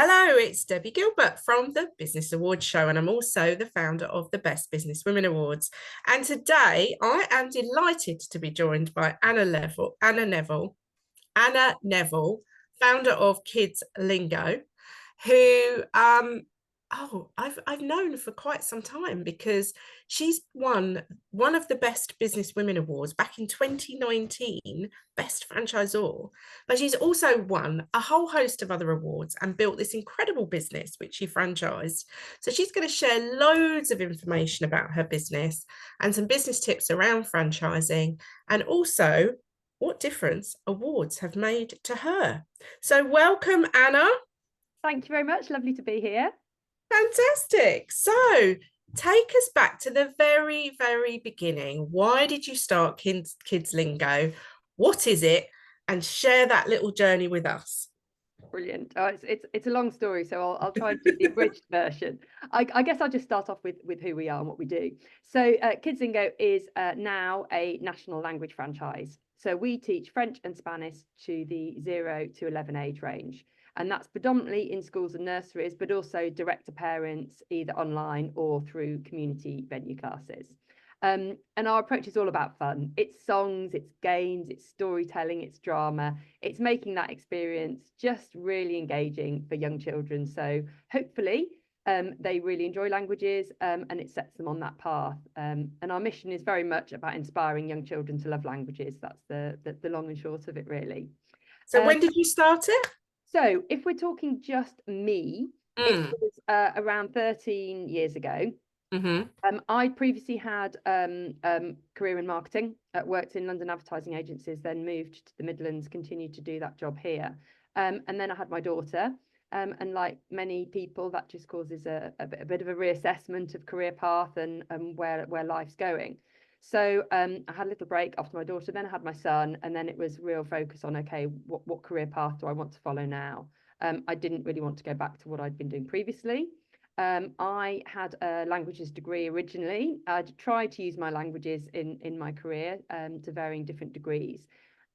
Hello, it's Debbie Gilbert from the Business Awards Show, and I'm also the founder of the Best Business Women Awards. And today I am delighted to be joined by Anna Neville, founder of Kidslingo, who I've known for quite some time because she's won one of the Best Business Women Awards back in 2019, Best Franchisor. But she's also won a whole host of other awards and built this incredible business, which she franchised. So she's going to share loads of information about her business and some business tips around franchising, and also what difference awards have made to her. So welcome, Anna. Thank you very much. Lovely to be here. Fantastic. So take us back to the very, very beginning. Why did you start Kidslingo? What is it? And share that little journey with us. Brilliant. Oh, it's a long story, so I'll try and do the abridged version. I guess I'll just start off with who we are and what we do. So Kidslingo is now a national language franchise. So we teach French and Spanish to the 0 to 11 age range. And that's predominantly in schools and nurseries, but also direct to parents, either online or through community venue classes. And our approach is all about fun. It's songs, it's games, it's storytelling, it's drama. It's making that experience just really engaging for young children. So hopefully they really enjoy languages and it sets them on that path. And our mission is very much about inspiring young children to love languages. That's the long and short of it, really. So when did you start it? So if we're talking just me, it was around 13 years ago. I previously had career in marketing, worked in London advertising agencies, then moved to the Midlands, continued to do that job here. And then I had my daughter. And like many people, that just causes a bit of a reassessment of career path and where life's going. So I had a little break after my daughter, then I had my son, and then it was real focus on, okay, what career path do I want to follow now? I didn't really want to go back to what I'd been doing previously. I had a languages degree originally. I'd tried to use my languages in my career to varying different degrees.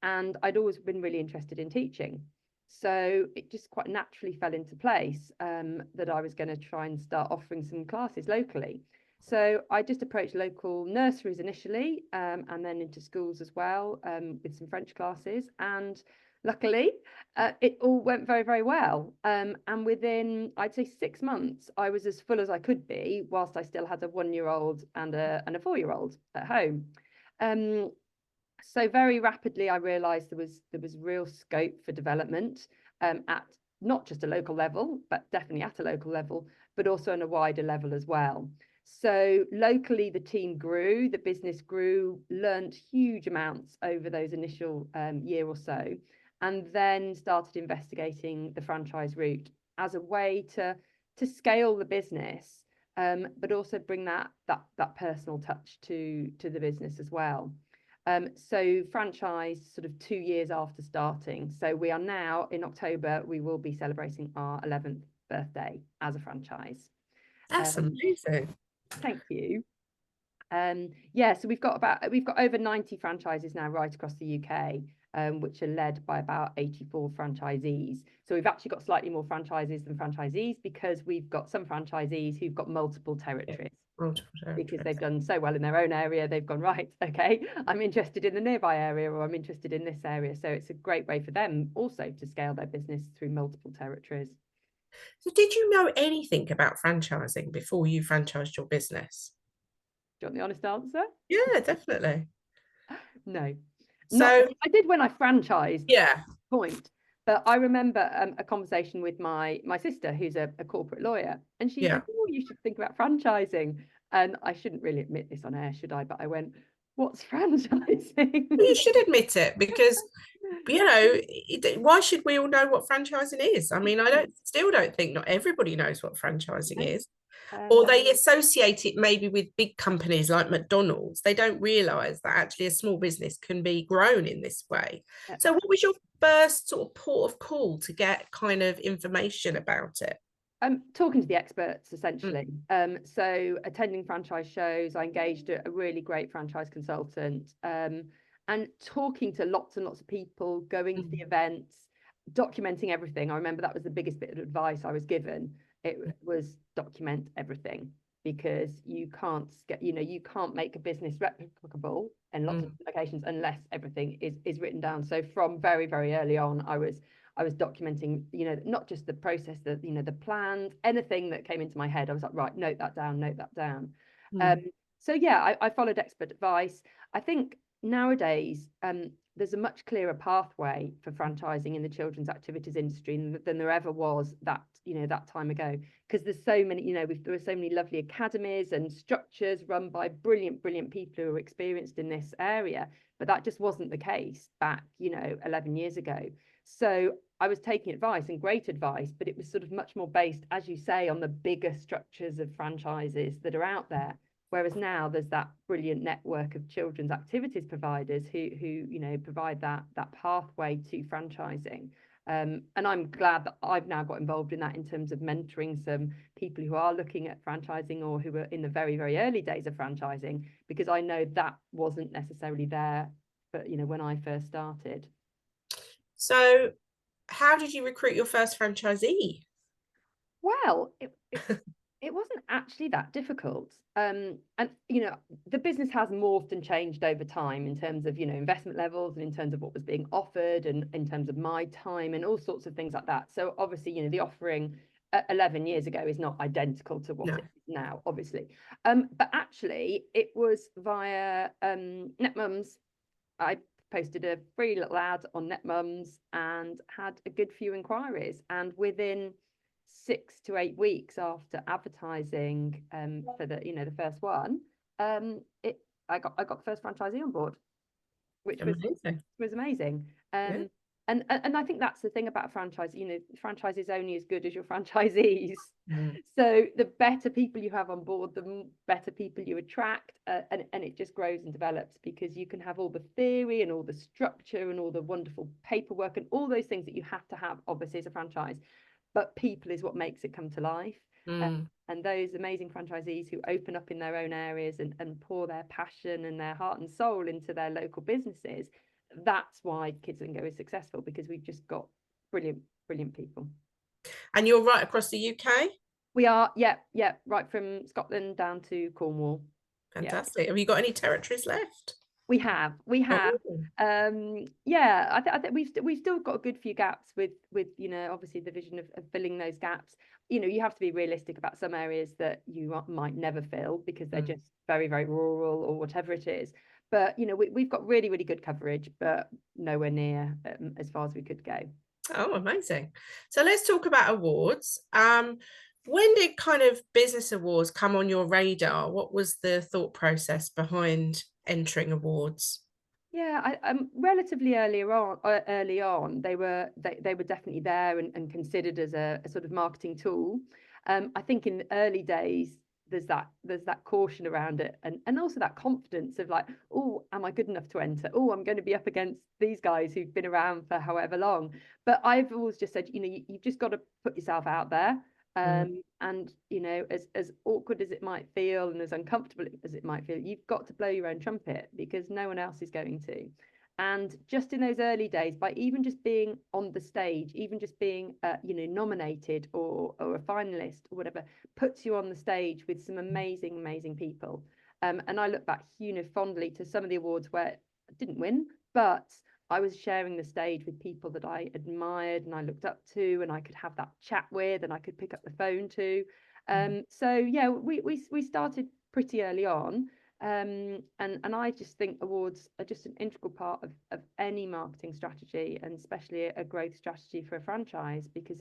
And I'd always been really interested in teaching. So it just quite naturally fell into place that I was going to try and start offering some classes locally. So I just approached local nurseries initially and then into schools as well with some French classes. And luckily, it all went very, very well. And within, I'd say 6 months, I was as full as I could be, whilst I still had a 1-year-old and a 4-year-old at home. So very rapidly, I realised there was real scope for development at not just a local level, but definitely at a local level, but also on a wider level as well. So locally, the team grew, the business grew, learned huge amounts over those initial year or so, and then started investigating the franchise route as a way to scale the business, but also bring that personal touch to the business as well. So franchise sort of 2 years after starting. So we are now in October, we will be celebrating our 11th birthday as a franchise. That's amazing. Thank you. Yeah, so we've got over 90 franchises now right across the UK, which are led by about 84 franchisees. So we've actually got slightly more franchises than franchisees because we've got some franchisees who've got multiple territories. Because they've done so well in their own area, they've gone, right, okay, I'm interested in the nearby area, or I'm interested in this area. So it's a great way for them also to scale their business through multiple territories. So did you know anything about franchising before you franchised your business? Do you want the honest answer? Yeah, definitely. No. So I did when I franchised. Yeah. Point. But I remember a conversation with my sister, who's a corporate lawyer, and she said, "Oh, you should think about franchising." And I shouldn't really admit this on air, should I? But I went, "What's franchising?" Well, you should admit it because, why should we all know what franchising is? I mean, still don't think not everybody knows what franchising is. Or they associate it maybe with big companies like McDonald's. They don't realise that actually a small business can be grown in this way. So what was your first sort of port of call to get kind of information about it? Talking to the experts, essentially. So attending franchise shows, I engaged a really great franchise consultant and talking to lots and lots of people, going to the events. documenting everything. I remember that was the biggest bit of advice I was given. It was document everything, because you can't get, you can't make a business replicable in lots of locations unless everything is written down. So from very, very early on, I was documenting, not just the process, the plans, anything that came into my head. I was like, right, note that down, note that down. So yeah, I followed expert advice. I think nowadays, there's a much clearer pathway for franchising in the children's activities industry than there ever was that time ago, because there's so many, there are so many lovely academies and structures run by brilliant people who are experienced in this area, but that just wasn't the case back 11 years ago. So I was taking advice, and great advice, but it was sort of much more based, as you say, on the bigger structures of franchises that are out there. Whereas now there's that brilliant network of children's activities providers who provide that pathway to franchising. And I'm glad that I've now got involved in that in terms of mentoring some people who are looking at franchising or who are in the very, very early days of franchising, because I know that wasn't necessarily there, but when I first started. So how did you recruit your first franchisee? Well, it wasn't actually that difficult. And the business has morphed and changed over time in terms of investment levels, and in terms of what was being offered, and in terms of my time and all sorts of things like that. So obviously the offering 11 years ago is not identical to what it is now, obviously. But actually it was via NetMums. I posted a free little ad on NetMums and had a good few inquiries, and within 6 to 8 weeks after advertising for the first one, I got the first franchisee on board, which was amazing. And I think that's the thing about franchise. Franchise is only as good as your franchisees. So the better people you have on board, the better people you attract, and it just grows and develops, because you can have all the theory and all the structure and all the wonderful paperwork and all those things that you have to have, obviously, as a franchise. But people is what makes it come to life. And those amazing franchisees who open up in their own areas and pour their passion and their heart and soul into their local businesses, that's why Kidslingo is successful, because we've just got brilliant people. And you're right across the UK? We are, yeah, right from Scotland down to Cornwall. Fantastic. Yeah. Have you got any territories left? We have. Oh. Yeah, I think we've still got a good few gaps with obviously the vision of filling those gaps. You have to be realistic about some areas that you might never fill because they're just very, very rural or whatever it is. But we've got really, really good coverage, but nowhere near as far as we could go. Oh, amazing. So let's talk about awards. When did kind of business awards come on your radar? What was the thought process behind entering awards? Yeah, relatively early on, they were definitely there and considered as a sort of marketing tool. I think in the early days, there's that caution around it, and also that confidence of like, oh, am I good enough to enter? Oh, I'm going to be up against these guys who've been around for however long. But I've always just said, you've just got to put yourself out there. And as awkward as it might feel and as uncomfortable as it might feel, you've got to blow your own trumpet, because no one else is going to. And just in those early days, by even just being on the stage, even just being nominated or a finalist or whatever, puts you on the stage with some amazing people. And I look back fondly to some of the awards where I didn't win, but I was sharing the stage with people that I admired and I looked up to, and I could have that chat with, and I could pick up the phone to. So yeah, we started pretty early on, and I just think awards are just an integral part of any marketing strategy, and especially a growth strategy for a franchise, because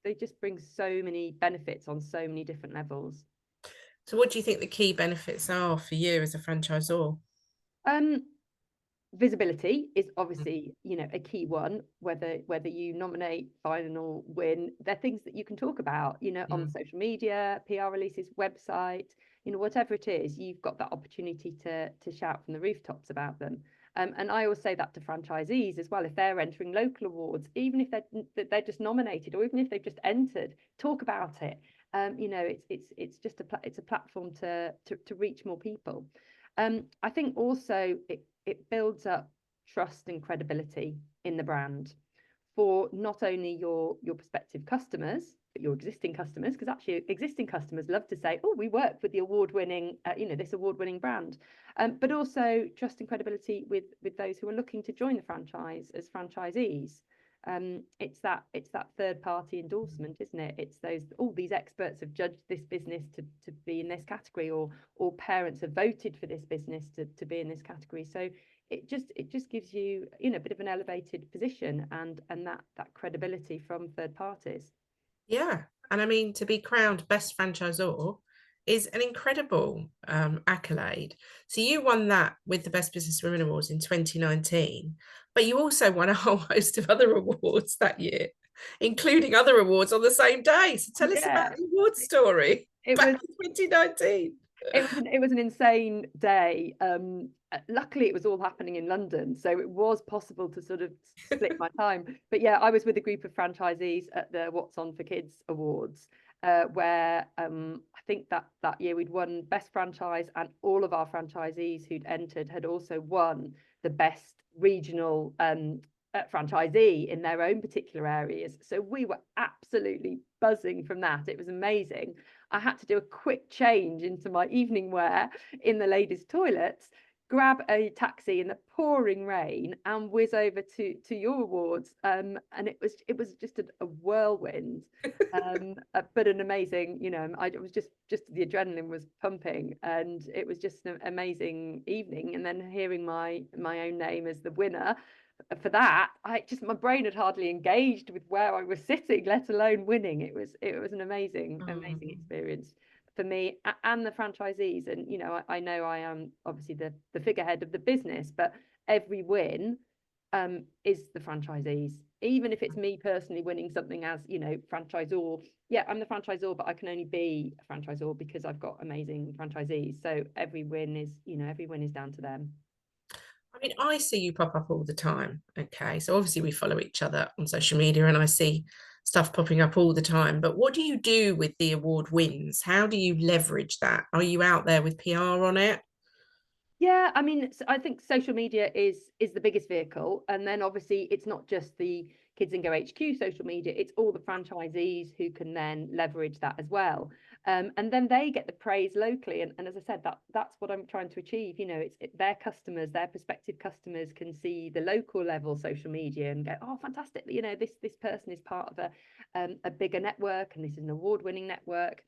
they just bring so many benefits on so many different levels. So what do you think the key benefits are for you as a franchisor? Visibility is obviously a key one. Whether you nominate, final, win, they're things that you can talk about on social media, PR releases, website, whatever it is, you've got that opportunity to shout from the rooftops about them. And I always say that to franchisees as well. If they're entering local awards, even if they're just nominated, or even if they've just entered, talk about it. It's just a platform to reach more people. I think also it builds up trust and credibility in the brand for not only your prospective customers, but your existing customers, because actually existing customers love to say, oh, we work with the award-winning, this award-winning brand, but also trust and credibility with those who are looking to join the franchise as franchisees. It's that third party endorsement, isn't it? It's all these experts have judged this business to be in this category, or parents have voted for this business to be in this category. So it just gives you, a bit of an elevated position and that credibility from third parties. Yeah. And I mean, to be crowned best franchisor is an incredible accolade. So you won that with the Best Business Women Awards in 2019, but you also won a whole host of other awards that year, including other awards on the same day. So tell us about the award story back in 2019. It was an insane day. Luckily, it was all happening in London, so it was possible to sort of split my time. But yeah, I was with a group of franchisees at the What's On for Kids Awards, where I think that year we'd won best franchise, and all of our franchisees who'd entered had also won the best regional franchisee in their own particular areas. So we were absolutely buzzing from that. It was amazing. I had to do a quick change into my evening wear in the ladies' toilets, grab a taxi in the pouring rain, and whiz over to your awards. And it was just a whirlwind, but an amazing. It was just the adrenaline was pumping, and it was just an amazing evening. And then hearing my own name as the winner. For that, my brain had hardly engaged with where I was sitting, let alone winning. It was an amazing experience for me and the franchisees. And I know I am obviously the figurehead of the business, but every win is the franchisees. Even if it's me personally winning something as franchisor, yeah, I'm the franchisor, but I can only be a franchisor because I've got amazing franchisees. So every win is down to them. I mean, I see you pop up all the time. Okay. So obviously we follow each other on social media and I see stuff popping up all the time. But what do you do with the award wins? How do you leverage that? Are you out there with PR on it? Yeah, I mean, I think social media is the biggest vehicle. And then obviously it's not just the Kidslingo HQ social media, it's all the franchisees who can then leverage that as well. And then they get the praise locally. And as I said, that's what I'm trying to achieve. Their customers, their prospective customers can see the local level social media and go, oh, fantastic. This person is part of a bigger network, and this is an award-winning network.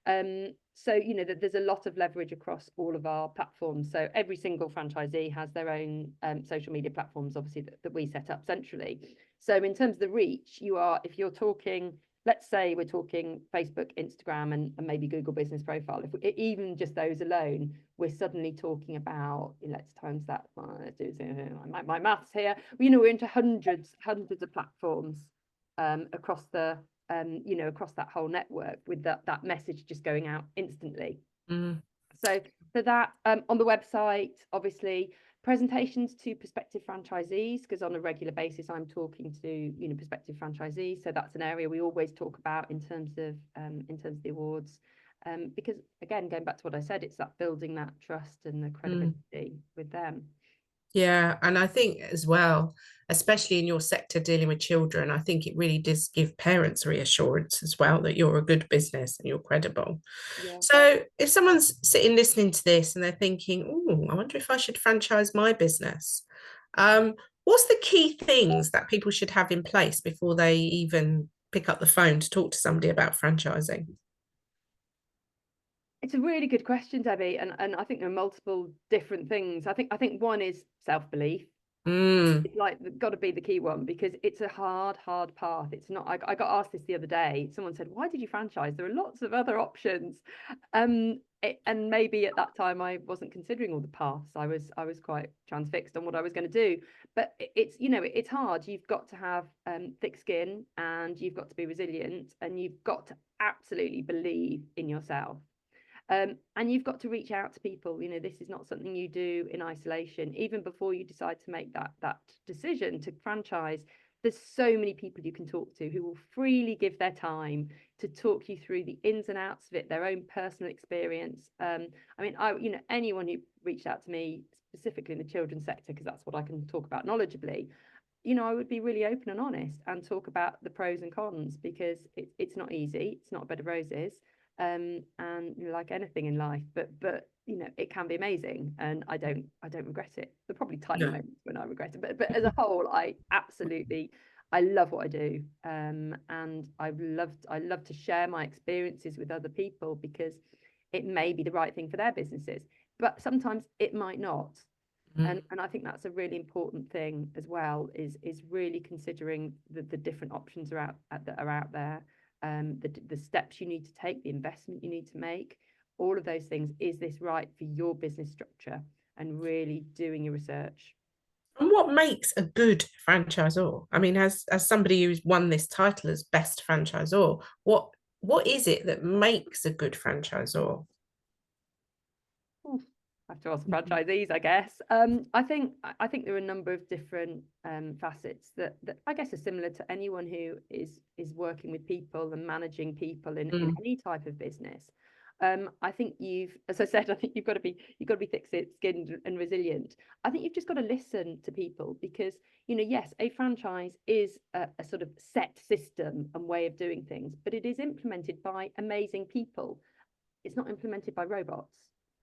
So there's a lot of leverage across all of our platforms. So every single franchisee has their own social media platforms, obviously, that we set up centrally. So in terms of the reach, if you're talking, let's say we're talking Facebook, Instagram, and maybe Google Business Profile. Even just those alone, we're suddenly talking about, let's times that. Let's do my maths here. We're into hundreds of platforms across across that whole network, with that message just going out instantly. So that on the website, obviously, presentations to prospective franchisees, because on a regular basis I'm talking to prospective franchisees. So that's an area we always talk about in terms of the awards, because again, going back to what I said, it's that building that trust and the credibility with them. Yeah, and I think as well, especially in your sector dealing with children, I think it really does give parents reassurance as well that you're a good business and you're credible. Yeah. So if someone's sitting listening to this and they're thinking, oh, I wonder if I should franchise my business, what's the key things that people should have in place before they even pick up the phone to talk to somebody about franchising? It's a really good question, Debbie, and I think there are multiple different things. I think one is self-belief. It's like got to be the key one, because it's a hard path. It's not. I got asked this the other day. Someone said, "Why did you franchise? There are lots of other options." And maybe at that time I wasn't considering all the paths. I was quite transfixed on what I was going to do. But it's hard. You've got to have thick skin, and you've got to be resilient, and you've got to absolutely believe in yourself. And you've got to reach out to people. This is not something you do in isolation. Even before you decide to make that decision to franchise, there's so many people you can talk to who will freely give their time to talk you through the ins and outs of it, their own personal experience. Anyone who reached out to me specifically in the children's sector, because that's what I can talk about knowledgeably, you know, I would be really open and honest and talk about the pros and cons, because it's not easy. It's not a bed of roses. And you know, like anything in life, but you know, it can be amazing, and I don't regret it. There are probably tiny moments when I regret it, but as a whole, I love what I do. And I love to share my experiences with other people, because it may be the right thing for their businesses, but sometimes it might not. And I think that's a really important thing as well, is really considering the different options that are out there, the steps you need to take, the investment you need to make, all of those things. Is this right for your business structure? And really doing your research. And what makes a good franchisor? I mean, as somebody who's won this title as best franchisor, what is it that makes a good franchisor? I have to ask franchisees, I guess. I think there are a number of different facets that I guess are similar to anyone who is working with people and managing people in any type of business. I think as I said, I think you've got to be thick-skinned and resilient. I think you've just got to listen to people, because, you know, yes, a franchise is a sort of set system and way of doing things, but it is implemented by amazing people. It's not implemented by robots.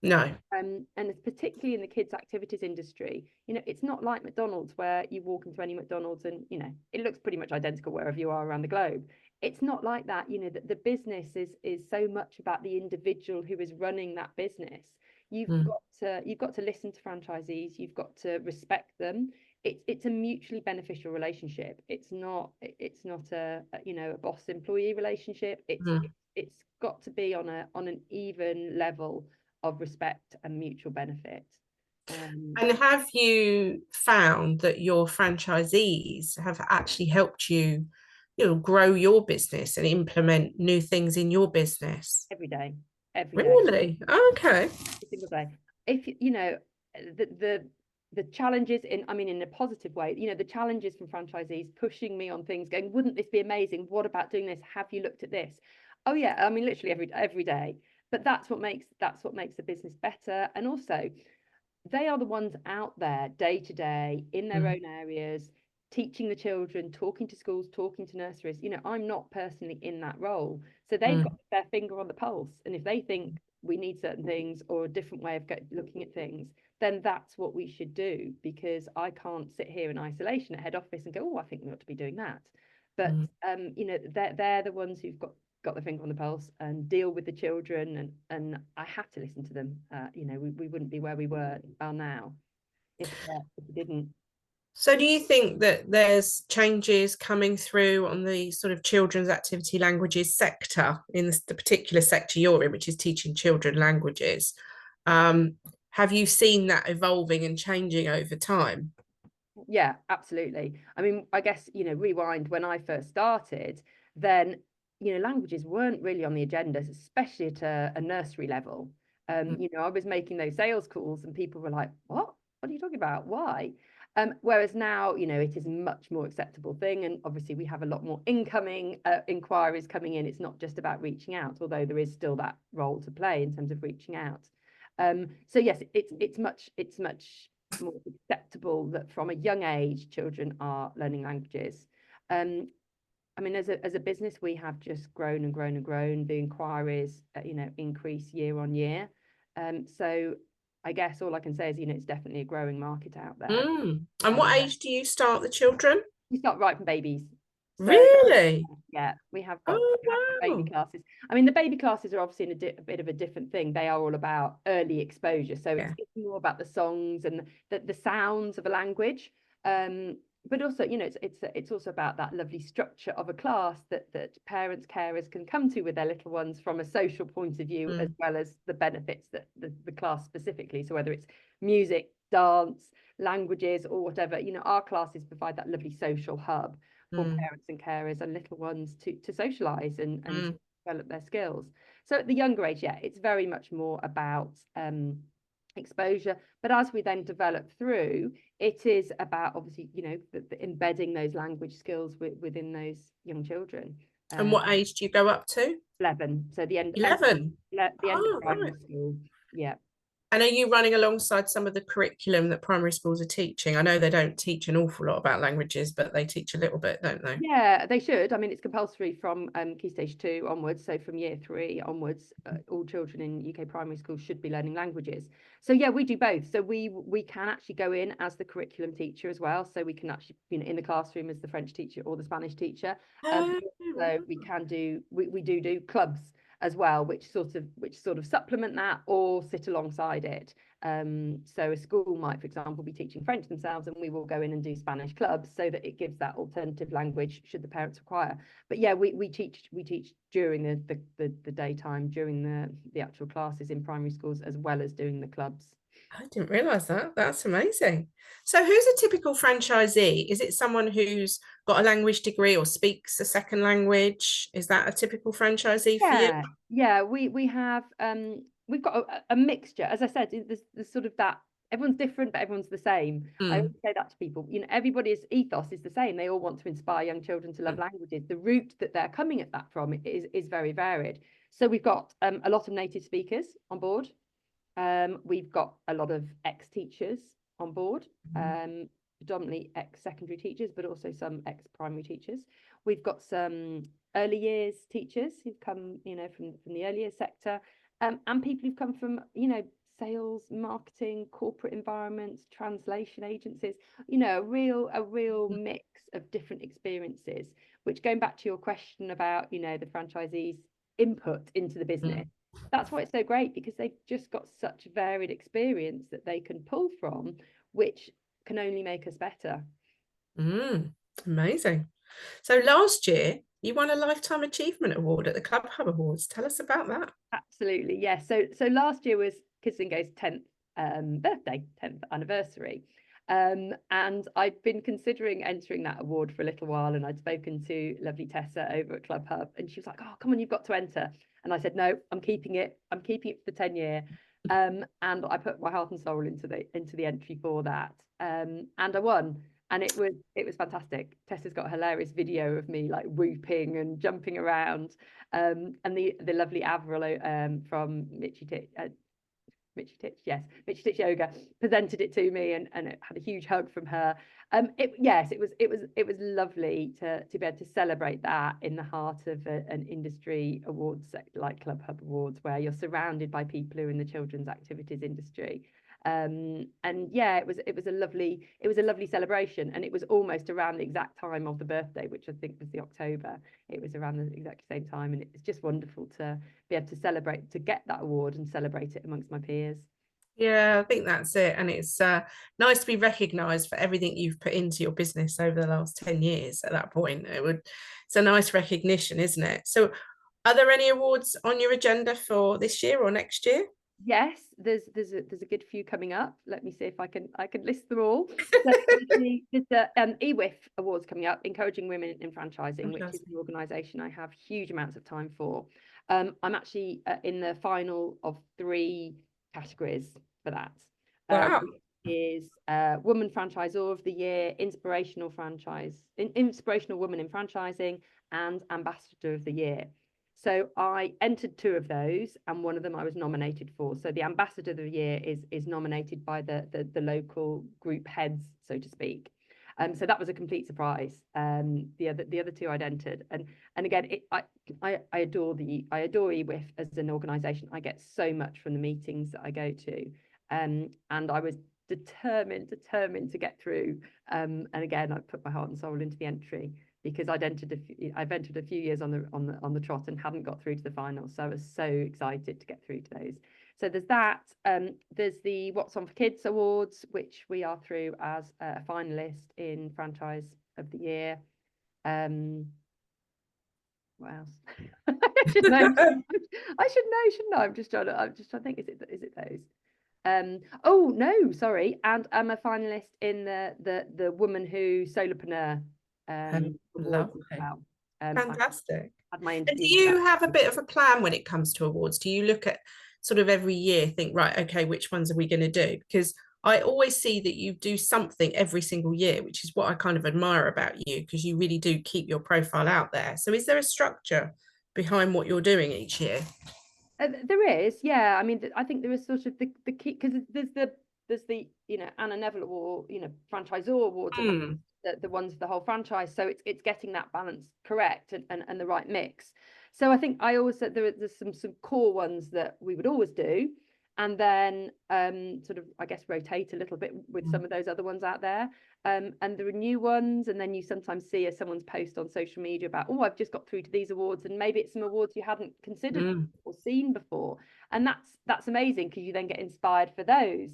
No. And it's particularly in the kids activities industry. You know, it's not like McDonald's, where you walk into any McDonald's and, you know, it looks pretty much identical wherever you are around the globe. It's not like that. You know, the business is so much about the individual who is running that business. You've got to listen to franchisees. You've got to respect them. It's a mutually beneficial relationship. It's not a you know, a boss employee relationship. It's got to be on an even level of respect and mutual benefit. And have you found that your franchisees have actually helped you, you know, grow your business and implement new things in your business? Every day. Really? Okay. Every single day. If you know, the challenges in a positive way, you know, the challenges from franchisees pushing me on things, going, wouldn't this be amazing? What about doing this? Have you looked at this? Oh yeah, I mean, literally every day. But that's what makes the business better. And also, they are the ones out there day to day in their own areas, teaching the children, talking to schools, talking to nurseries. You know, I'm not personally in that role, so they've got their finger on the pulse. And if they think we need certain things or a different way of looking at things, then that's what we should do, because I can't sit here in isolation at head office and go, oh, I think we ought to be doing that. But you know, they're the ones who've got the finger on the pulse and deal with the children, and I have to listen to them. You know, we wouldn't be where we are now if we didn't. So do you think that there's changes coming through on the sort of children's activity languages sector, in the particular sector you're in, which is teaching children languages? Have you seen that evolving and changing over time? Yeah, absolutely. I mean, I guess, you know, rewind when I first started, then, you know, languages weren't really on the agenda, especially at a nursery level. You know, I was making those sales calls and people were like, what are you talking about? Why? Whereas now, you know, it is a much more acceptable thing. And obviously we have a lot more incoming inquiries coming in. It's not just about reaching out, although there is still that role to play in terms of reaching out. So yes, it's much more acceptable that from a young age children are learning languages. I mean, as a business, we have just grown and grown and grown. The inquiries, you know, increase year on year. So I guess all I can say is, you know, it's definitely a growing market out there. And what age do you start the children? You start right from babies. So, really? Yeah, we have got baby wow. classes. I mean, the baby classes are obviously in a bit of a different thing. They are all about early exposure. So it's more about the songs and the sounds of a language. But also, you know, it's also about that lovely structure of a class that parents, carers can come to with their little ones from a social point of view, as well as the benefits that the class specifically. So whether it's music, dance, languages, or whatever, you know, our classes provide that lovely social hub for parents and carers and little ones to socialize and to develop their skills. So at the younger age, yeah, it's very much more about exposure. But as we then develop through, it is about obviously, you know, the embedding those language skills within those young children. And what age do you go up to? 11. So the end 11. the end of primary Right. school. Yeah. And are you running alongside some of the curriculum that primary schools are teaching? I know they don't teach an awful lot about languages, but they teach a little bit, don't they? Yeah, they should. I mean, it's compulsory from Key Stage 2 onwards. So from year 3 onwards, all children in UK primary schools should be learning languages. So yeah, we do both. So we can actually go in as the curriculum teacher as well. So we can actually, in the classroom as the French teacher or the Spanish teacher. Oh, So we can do we do clubs as well, which sort of supplement that or sit alongside it. So a school might, for example, be teaching French themselves, and we will go in and do Spanish clubs so that it gives that alternative language should the parents require. But yeah, we teach during the daytime, during the actual classes in primary schools, as well as doing the clubs. I didn't realize that. That's amazing. So who's a typical franchisee? Is it someone who's got a language degree or speaks a second language? Is that a typical franchisee for you? Yeah, we have we've got a mixture. As I said, there's sort of that everyone's different, but everyone's the same. I always say that to people. Everybody's ethos is the same. They all want to inspire young children to love languages. The route that they're coming at that from is very varied. So we've got a lot of native speakers on board. We've got a lot of ex-teachers on board, predominantly ex-secondary teachers, but also some ex-primary teachers. We've got some early years teachers who've come, from the early years sector, and people who've come from, sales, marketing, corporate environments, translation agencies, a real mix of different experiences, which, going back to your question about, the franchisees' input into the business, that's why it's so great, because they've just got such varied experience that they can pull from, which can only make us better. Amazing. So last year you won a Lifetime Achievement Award at the Club Hub Awards. Tell us about that. Absolutely, yes. So last year was Kidslingo's 10th birthday, 10th anniversary. And I've been considering entering that award for a little while, and I'd spoken to lovely Tessa over at Club Hub, and she was like, "Oh, come on, you've got to enter." And I said, "No, I'm keeping it for the 10-year." And I put my heart and soul into the entry for that. And I won. And it was fantastic. Tessa's got a hilarious video of me like whooping and jumping around. And the lovely Avril from Mitchy Titch Yoga presented it to me, and it had a huge hug from her. It was lovely to be able to celebrate that in the heart of an industry awards sector like Club Hub Awards, where you're surrounded by people who are in the children's activities industry. And yeah, it was a lovely celebration, and it was almost around the exact time of the birthday, which I think was the October. It was around the exact same time, and it's just wonderful to be able to celebrate, to get that award and celebrate it amongst my peers. Yeah, I think that's it. And it's nice to be recognised for everything you've put into your business over the last 10 years at that point. It's a nice recognition, isn't it? So are there any awards on your agenda for this year or next year? Yes, there's a good few coming up. Let me see if I can list them all. So there's the EWIF awards coming up, Encouraging Women in Franchising, which is an organisation I have huge amounts of time for. I'm actually in the final of 3 categories for that. Wow. Is Woman Franchisor of the Year, Inspirational Woman in Franchising, and Ambassador of the Year. So I entered 2 of those, and one of them I was nominated for. So the Ambassador of the Year is nominated by the local group heads, so to speak. So that was a complete surprise. The other 2 I'd entered, and again, I adore EWIF as an organisation. I get so much from the meetings that I go to, and I was determined to get through. And again, I put my heart and soul into the entry, because I've entered a few years on the trot and hadn't got through to the final. So I was so excited to get through to those. So there's that. There's the What's On for Kids Awards, which we are through as a finalist in Franchise of the Year. What else? I should know. I should know, shouldn't I? I'm just trying to think. Is it those? Oh no, sorry. And I'm a finalist in the Woman Who Solopreneur. Lovely. Fantastic. And do you have a bit of a plan when it comes to awards? Do you look at sort of every year, think, right, okay, which ones are we going to do? Because I always see that you do something every single year, which is what I kind of admire about you, because you really do keep your profile out there. So is there a structure behind what you're doing each year? There is, yeah. I mean, I think there is sort of the key, because there's the Anna Neville Award, franchisor awards, and the ones for the whole franchise. So it's getting that balance correct and the right mix. So I think I always said there's some core ones that we would always do, and then sort of, I guess, rotate a little bit with some of those other ones out there. And there are new ones, and then you sometimes see someone's post on social media about, oh, I've just got through to these awards, and maybe it's some awards you hadn't considered or seen before, and that's amazing, because you then get inspired for those.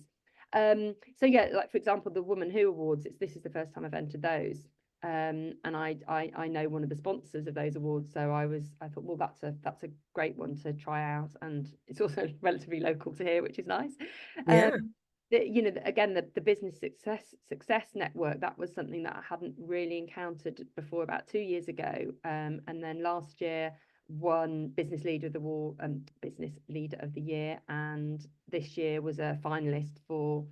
So yeah, like for example, the Woman Who Awards, this is the first time I've entered those, and I know one of the sponsors of those awards, so I thought, well, that's a great one to try out, and it's also relatively local to here, which is nice. Yeah. Again, the business success network, that was something that I hadn't really encountered before, about 2 years ago, and then last year won business leader of the year, and this year was a finalist for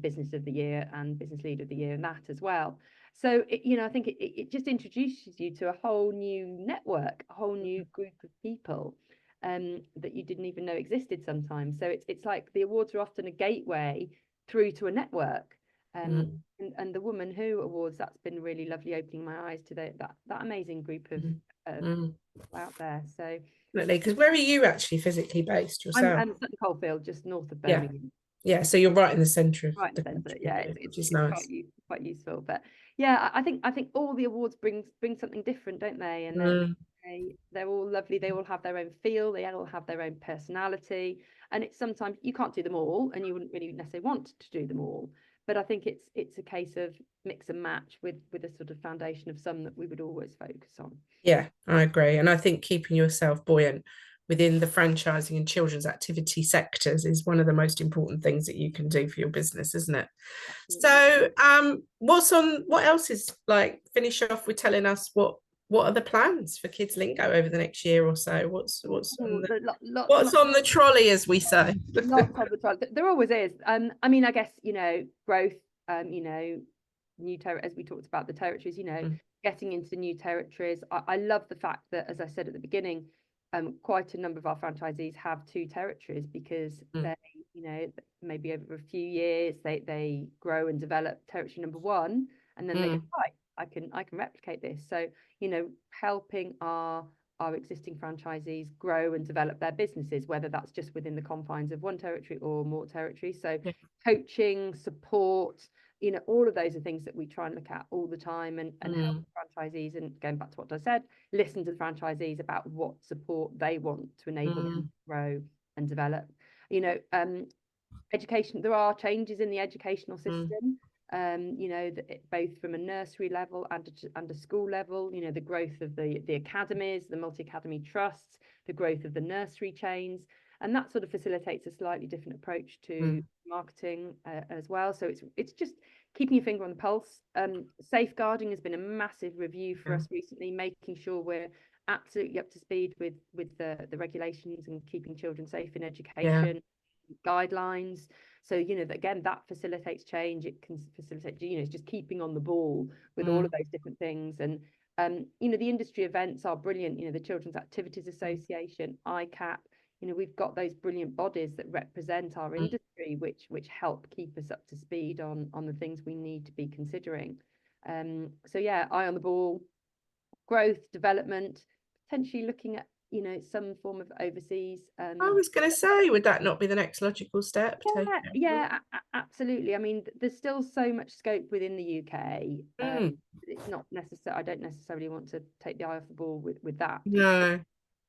business of the year and business leader of the year, and that as well. So I think it just introduces you to a whole new network, a whole new group of people that you didn't even know existed sometimes. So it's like the awards are often a gateway through to a network. And the Woman Who Awards, that's been really lovely, opening my eyes to that amazing group of people out there. So because where are you actually physically based yourself? I'm Sutton Coldfield, just north of Birmingham. Yeah, so you're right in the centre of right the centre. country, Yeah, which is it's nice. quite useful. But yeah, I think all the awards bring something different, don't they? And they're all lovely. They all have their own feel. They all have their own personality. And it's sometimes you can't do them all, and you wouldn't really necessarily want to do them all. But I think it's a case of mix and match with a sort of foundation of some that we would always focus on. Yeah, I agree. And I think keeping yourself buoyant within the franchising and children's activity sectors is one of the most important things that you can do for your business, isn't it? Absolutely. So what else is, like, finish off with telling us what are the plans for Kidslingo over the next year or so? What's on the trolley, as we say? Lots on the trolley. There always is. I mean, I guess, growth, new as we talked about the territories, getting into new territories. I love the fact that, as I said at the beginning, quite a number of our franchisees have 2 territories, because they, maybe over a few years they grow and develop territory number 1, and then they go, right, I can replicate this. So helping our existing franchisees grow and develop their businesses, whether that's just within the confines of one territory or more territories. So coaching, support, all of those are things that we try and look at all the time, and help franchisees. And going back to what I said, listen to the franchisees about what support they want to enable them to grow and develop. Education, there are changes in the educational system, both from a nursery level and a school level. The growth of the academies, the multi-academy trusts, the growth of the nursery chains, and that sort of facilitates a slightly different approach to marketing as well. So it's just keeping your finger on the pulse. Safeguarding has been a massive review for us recently, making sure we're absolutely up to speed with the regulations and keeping children safe in education, guidelines. So again, that facilitates change. It can facilitate, it's just keeping on the ball with all of those different things. And the industry events are brilliant. The Children's Activities Association, ICAP, we've got those brilliant bodies that represent our industry, which help keep us up to speed on the things we need to be considering. So yeah, eye on the ball, growth, development, potentially looking at some form of overseas. I was going to say, would that not be the next logical step? Absolutely. I mean, there's still so much scope within the UK. It's not necessary. I don't necessarily want to take the eye off the ball with that. No.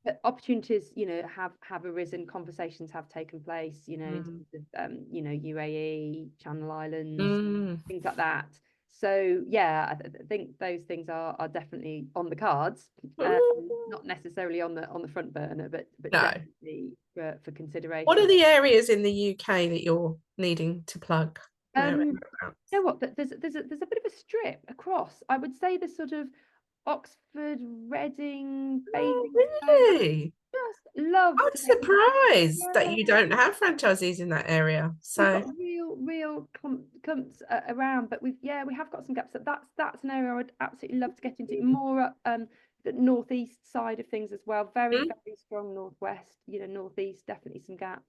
But opportunities, have arisen. Conversations have taken place. In terms of UAE, Channel Islands, things like that. So yeah, I think those things are definitely on the cards, not necessarily on the front burner, but definitely for consideration. What are the areas in the UK that you're needing to plug? You know what? There's a bit of a strip across. I would say the sort of Oxford, Reading, really? Just love. I'm surprised that you don't have franchisees in that area. So we've got real clumps around, but we have got some gaps. That's an area I would absolutely love to get into more up the northeast side of things as well. Very, very strong northwest. Northeast, definitely some gaps.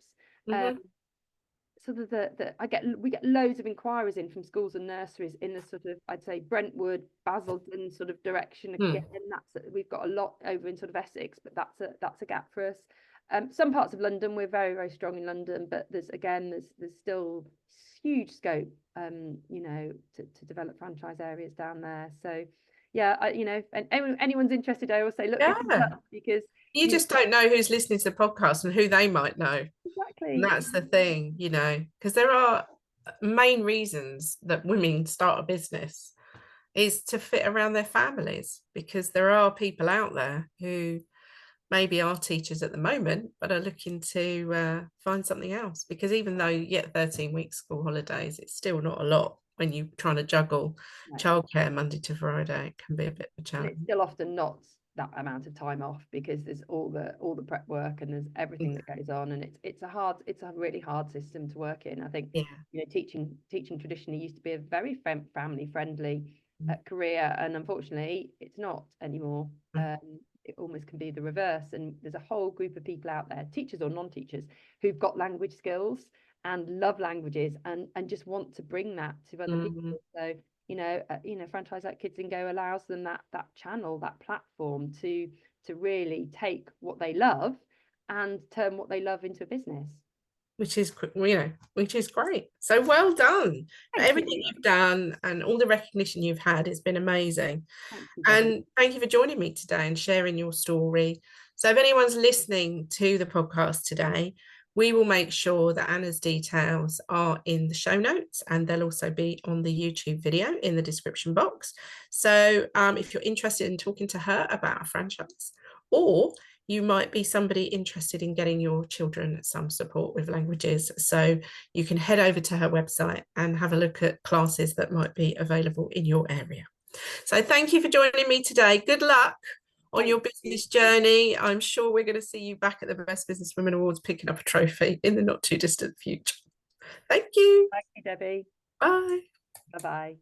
Sort of we get loads of inquiries in from schools and nurseries in the sort of, I'd say, Brentwood, Basildon sort of direction. Again, we've got a lot over in sort of Essex, but that's a gap for us. Some parts of London, we're very, very strong in London, but there's still huge scope, to develop franchise areas down there. So yeah, and anyone's interested, I always say, look, because you just don't know who's listening to the podcast and who they might know. Exactly. And that's the thing, because there are main reasons that women start a business is to fit around their families, because there are people out there who maybe are teachers at the moment but are looking to find something else, because even though you get 13-week school holidays, it's still not a lot when you're trying to juggle childcare Monday to Friday. It can be a bit of a challenge. And it's still often not that amount of time off, because there's all the prep work and there's everything that goes on, and it's a really hard system to work in. I think teaching traditionally used to be a very family friendly career, and unfortunately it's not anymore. It almost can be the reverse, and there's a whole group of people out there, teachers or non-teachers, who've got language skills and love languages and just want to bring that to other people. So franchise like Kidslingo allows them that channel, that platform to really take what they love and turn what they love into a business, which is great. So well done for everything you've done, and all the recognition you've had. It's been amazing. And thank you for joining me today and sharing your story. So if anyone's listening to the podcast today, we will make sure that Anna's details are in the show notes, and they'll also be on the YouTube video in the description box. So if you're interested in talking to her about a franchise, or you might be somebody interested in getting your children some support with languages, so you can head over to her website and have a look at classes that might be available in your area. So thank you for joining me today. Good luck on your business journey. I'm sure we're going to see you back at the Best Business Women Awards picking up a trophy in the not too distant future. Thank you. Thank you, Debbie. Bye. Bye-bye.